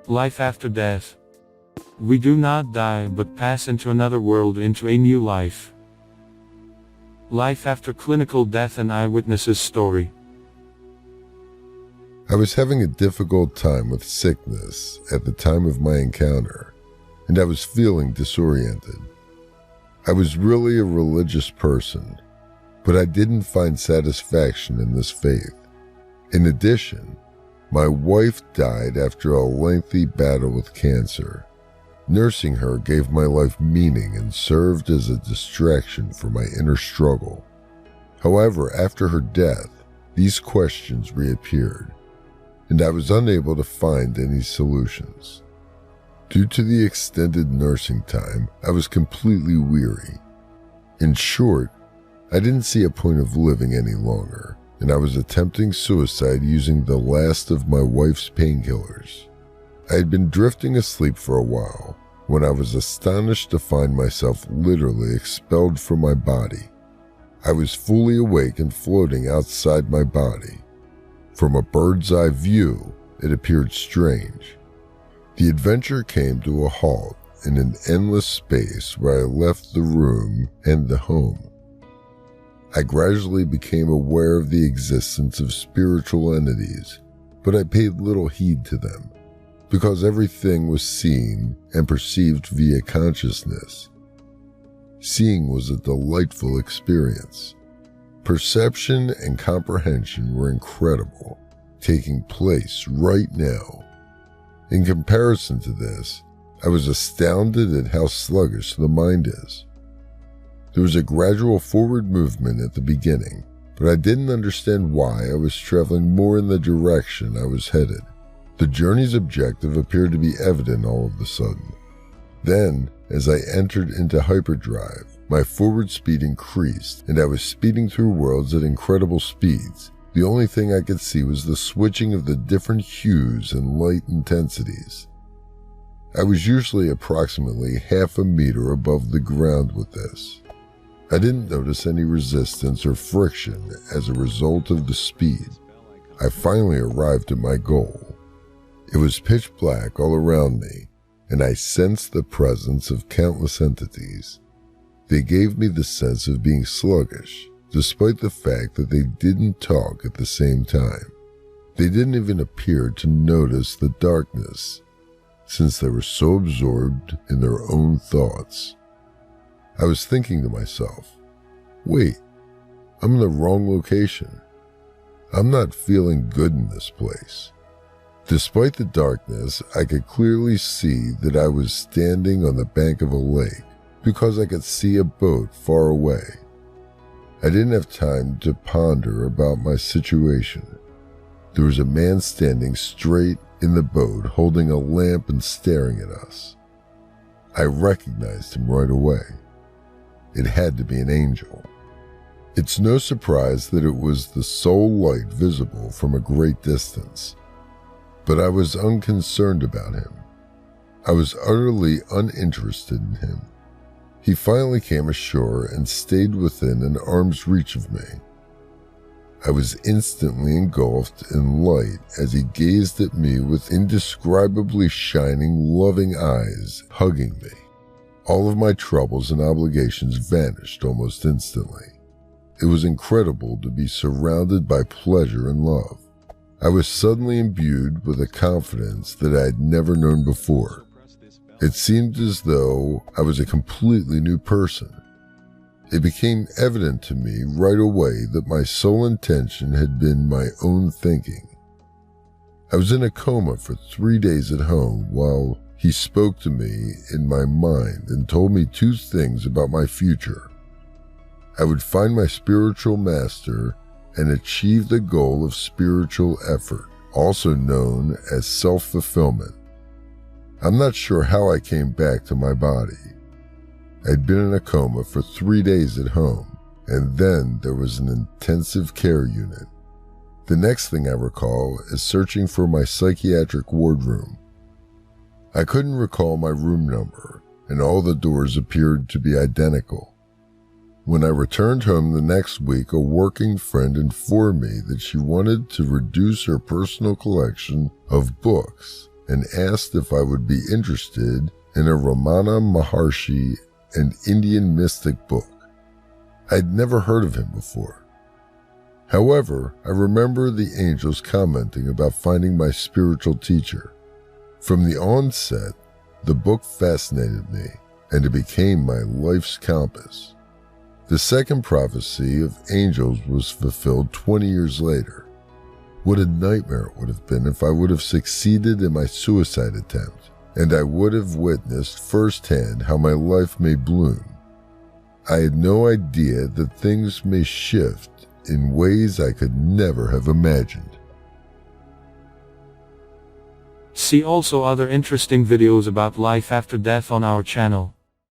Life after death. We do not die but pass into another world, into a new life. Life after clinical death, an eyewitness's story. I was having a difficult time with sickness at the time of my encounter, and I was feeling disoriented. I was really a religious person, but I didn't find satisfaction in this faith. In addition, my wife died after a lengthy battle with cancer. Nursing her gave my life meaning and served as a distraction for my inner struggle. However, after her death, these questions reappeared, and I was unable to find any solutions. Due to the extended nursing time, I was completely weary. In short, I didn't see a point of living any longer, and I was attempting suicide using the last of my wife's painkillers. I had been drifting asleep for a while when I was astonished to find myself literally expelled from my body. I was fully awake and floating outside my body. From a bird's eye view, it appeared strange. The adventure came to a halt in an endless space where I left the room and the home. I gradually became aware of the existence of spiritual entities, but I paid little heed to them, because everything was seen and perceived via consciousness. Seeing was a delightful experience. Perception and comprehension were incredible, taking place right now. In comparison to this, I was astounded at how sluggish the mind is. There was a gradual forward movement at the beginning, but I didn't understand why I was traveling more in the direction I was headed. The journey's objective appeared to be evident all of a sudden. Then, as I entered into hyperdrive, my forward speed increased, and I was speeding through worlds at incredible speeds. The only thing I could see was the switching of the different hues and light intensities. I was usually approximately half a meter above the ground with this. I didn't notice any resistance or friction as a result of the speed. I finally arrived at my goal. It was pitch black all around me, and I sensed the presence of countless entities. They gave me the sense of being sluggish, despite the fact that they didn't talk at the same time. They didn't even appear to notice the darkness, since they were so absorbed in their own thoughts. I was thinking to myself, wait, I'm in the wrong location. I'm not feeling good in this place. Despite the darkness, I could clearly see that I was standing on the bank of a lake because I could see a boat far away. I didn't have time to ponder about my situation. There was a man standing straight in the boat holding a lamp and staring at us. I recognized him right away. It had to be an angel. It's no surprise that it was the sole light visible from a great distance. But I was unconcerned about him. I was utterly uninterested in him. He finally came ashore and stayed within an arm's reach of me. I was instantly engulfed in light as he gazed at me with indescribably shining, loving eyes, hugging me. All of my troubles and obligations vanished almost instantly. It was incredible to be surrounded by pleasure and love. I was suddenly imbued with a confidence that I had never known before. It seemed as though I was a completely new person. It became evident to me right away that my sole intention had been my own thinking. I was in a coma for 3 days at home while he spoke to me in my mind and told me 2 things about my future. I would find my spiritual master and achieve the goal of spiritual effort, also known as self-fulfillment. I'm not sure how I came back to my body. I'd been in a coma for 3 days at home, and then there was an intensive care unit. The next thing I recall is searching for my psychiatric ward room. I couldn't recall my room number, and all the doors appeared to be identical. When I returned home the next week, a working friend informed me that she wanted to reduce her personal collection of books and asked if I would be interested in a Ramana Maharshi and Indian mystic book. I'd never heard of him before. However, I remember the angels commenting about finding my spiritual teacher. From the onset, the book fascinated me, and it became my life's compass. The second prophecy of angels was fulfilled 20 years later. What a nightmare it would have been if I would have succeeded in my suicide attempt, and I would have witnessed firsthand how my life may bloom. I had no idea that things may shift in ways I could never have imagined. See also other interesting videos about life after death on our channel.